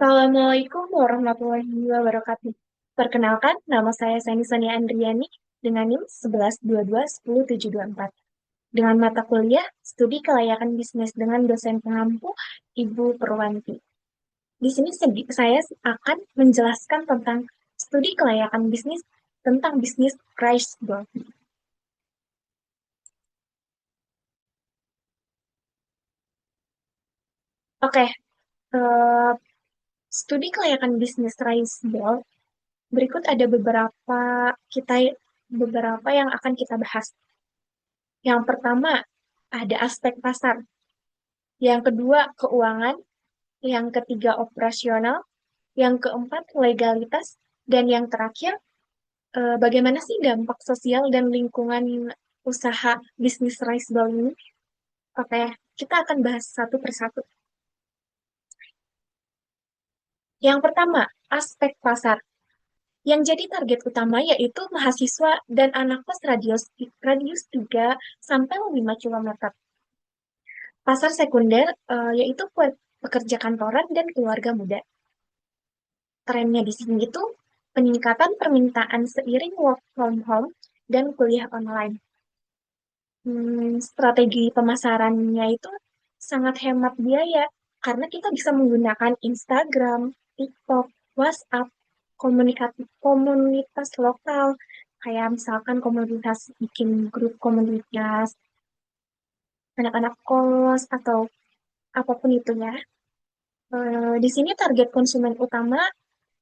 Assalamualaikum warahmatullahi wabarakatuh. Perkenalkan, nama saya Seni Sonia Andriani dengan NIM 11221074. Dengan mata kuliah Studi Kelayakan Bisnis dengan dosen pengampu Ibu Perwanti. Di sini saya akan menjelaskan tentang studi kelayakan bisnis tentang bisnis rice bowl. Oke, eh, studi kelayakan bisnis rice bowl berikut ada kita beberapa yang akan kita bahas. Yang pertama, ada aspek pasar. Yang kedua, keuangan. Yang ketiga, operasional. Yang keempat, legalitas. Dan yang terakhir, bagaimana sih dampak sosial dan lingkungan usaha bisnis rice bowl ini? Oke, kita akan bahas satu persatu. Yang pertama, aspek pasar. Yang jadi target utama yaitu mahasiswa dan anak kos radius 3 sampai 5 kilometer. Pasar sekunder yaitu pekerja kantoran dan keluarga muda. Trennya di sini itu peningkatan permintaan seiring work from home dan kuliah online. Strategi pemasarannya itu sangat hemat biaya karena kita bisa menggunakan Instagram, TikTok, WhatsApp, komunitas lokal, kayak misalkan komunitas bikin grup komunitas anak-anak kos atau apapun itu ya. Di sini target konsumen utama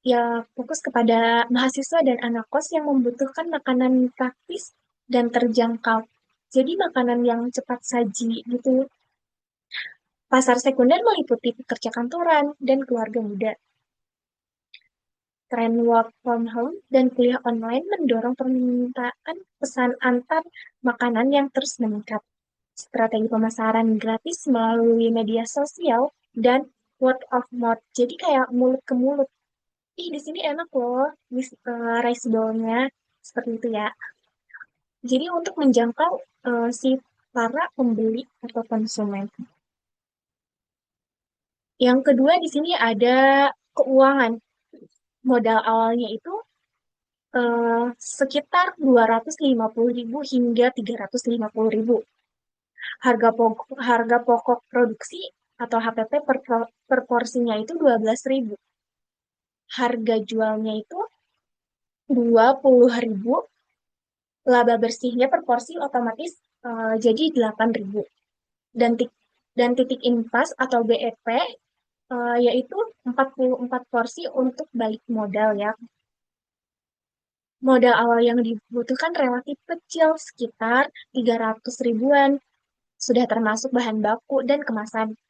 ya fokus kepada mahasiswa dan anak kos yang membutuhkan makanan praktis dan terjangkau. Jadi makanan yang cepat saji gitu. Pasar sekunder meliputi pekerja kantoran dan keluarga muda. Tren work from home dan kuliah online mendorong permintaan pesan antar makanan yang terus meningkat. Strategi pemasaran gratis melalui media sosial dan word of mouth. Jadi kayak mulut ke mulut. Ih, di sini enak loh, rice bowl-nya. Seperti itu ya. Jadi untuk menjangkau si para pembeli atau konsumen. Yang kedua di sini ada keuangan. Modal awalnya itu sekitar 250.000 hingga 350.000. Harga pokok produksi atau HPP per porsinya itu 12.000. Harga jualnya itu 20.000. Laba bersihnya per porsi otomatis jadi 8.000. Dan dan titik impas atau BEP yaitu 44 porsi untuk balik modal ya. Modal awal yang dibutuhkan relatif kecil, sekitar 300 ribuan, sudah termasuk bahan baku dan kemasan.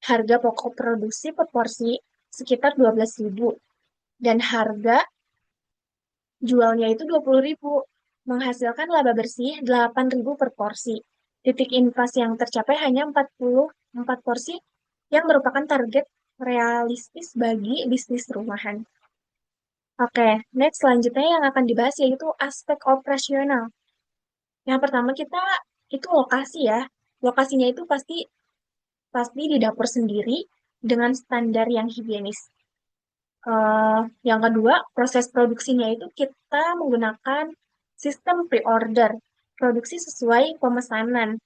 Harga pokok produksi per porsi sekitar 12.000 dan harga jualnya itu 20.000, menghasilkan laba bersih 8.000 per porsi. Titik impas yang tercapai hanya 44 porsi yang merupakan target realistis bagi bisnis rumahan. Oke, next selanjutnya yang akan dibahas yaitu aspek operasional. Yang pertama kita itu lokasi ya. Lokasinya itu pasti pasti di dapur sendiri dengan standar yang higienis. Yang kedua, proses produksinya itu kita menggunakan sistem pre-order, produksi sesuai pemesanan.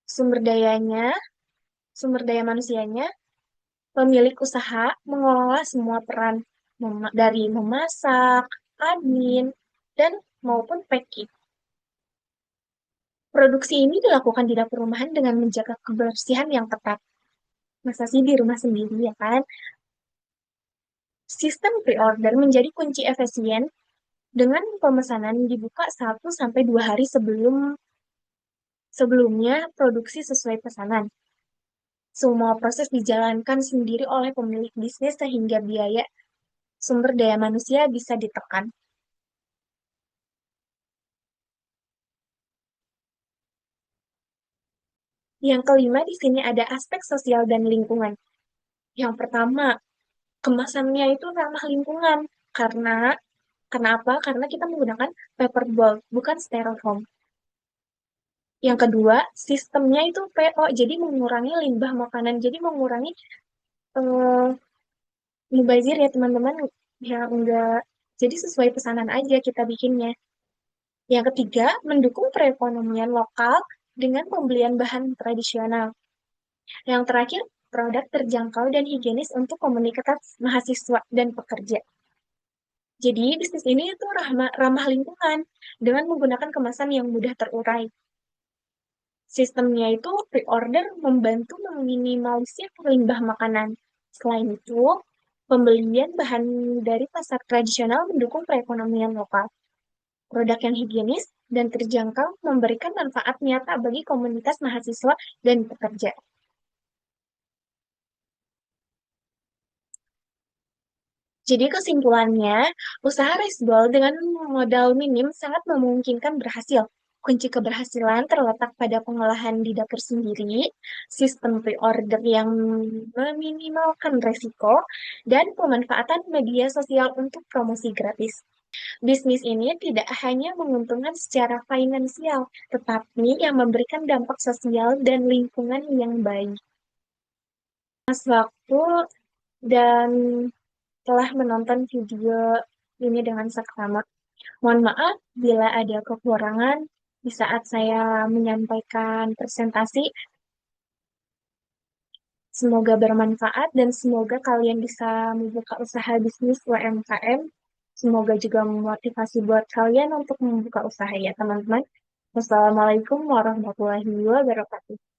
Sumber dayanya, sumber daya manusianya, pemilik usaha mengelola semua peran dari memasak, admin, dan maupun packing. Produksi ini dilakukan di dapur rumahan dengan menjaga kebersihan yang ketat. Masa sih di rumah sendiri ya kan? Sistem pre-order menjadi kunci efisien dengan pemesanan dibuka 1 sampai 2 hari sebelumnya produksi sesuai pesanan. Semua proses dijalankan sendiri oleh pemilik bisnis sehingga biaya sumber daya manusia bisa ditekan. Yang kelima di sini ada aspek sosial dan lingkungan. Yang pertama, kemasannya itu ramah lingkungan. Karena Kenapa? Karena kita menggunakan paper bowl, bukan styrofoam. Yang kedua, sistemnya itu PO, jadi mengurangi limbah makanan, jadi mengurangi eh, mubazir ya teman-teman, ya enggak. Jadi sesuai pesanan aja kita bikinnya. Yang ketiga, mendukung perekonomian lokal dengan pembelian bahan tradisional. Yang terakhir, produk terjangkau dan higienis untuk komunitas mahasiswa dan pekerja. Jadi, bisnis ini itu ramah lingkungan dengan menggunakan kemasan yang mudah terurai. Sistemnya itu pre-order membantu meminimalisir limbah makanan. Selain itu, pembelian bahan dari pasar tradisional mendukung perekonomian lokal. Produk yang higienis dan terjangkau memberikan manfaat nyata bagi komunitas mahasiswa dan pekerja. Jadi kesimpulannya, usaha resbol dengan modal minim sangat memungkinkan berhasil. Kunci keberhasilan terletak pada pengolahan di dapur sendiri, sistem pre-order yang meminimalkan resiko, dan pemanfaatan media sosial untuk promosi gratis. Bisnis ini tidak hanya menguntungkan secara finansial, tetapi yang memberikan dampak sosial dan lingkungan yang baik. Mas waktu dan telah menonton video ini dengan seksama. Mohon maaf bila ada kekurangan di saat saya menyampaikan presentasi. Semoga bermanfaat dan semoga kalian bisa membuka usaha bisnis UMKM. Semoga juga memotivasi buat kalian untuk membuka usaha ya teman-teman. Wassalamualaikum warahmatullahi wabarakatuh.